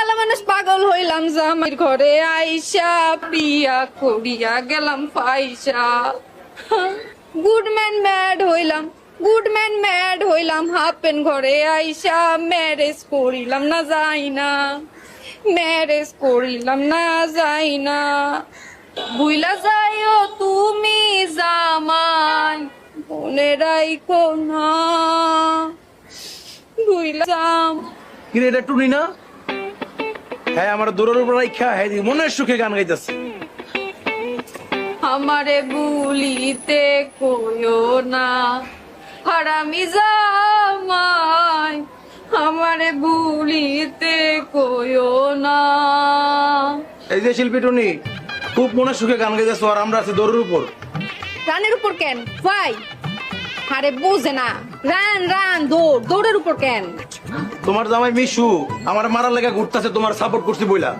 বালা মানুষ পাগল হইলাম জামাইর ঘরে আইসা পিয়া করিয়া গেলাম ফাইসা গুডম্যান ম্যাড হইলাম হাফ প্যান্ট ঘরে আইসা ম্যারেজ করিলাম না যাই না বুইলা যাইও তুমি জামাই মনে রাইখো না বুইলা যাম। কিরে এটা টুনি না? হ্যাঁ আমার দূরের উপর রাইখা হ্যাঁ মনের সুখে গান গাইতেছে। আমারে ভুলিতে কইও না হারামি জামাই আমারে ভুলিতে কইও না। এই যে শিল্পী টুনি খুব মনের সুখে গান গাইতেছো আর আমরা আছি দৌড়ের উপর। রানের উপর কেন ভাই? আরে বুঝে না, রান দৌড়ের উপর কেন? তোমার জামাই মিশু আমার মারার লেগে ঘুরতেছে, তোমার সাপোর্ট করছি বইলা।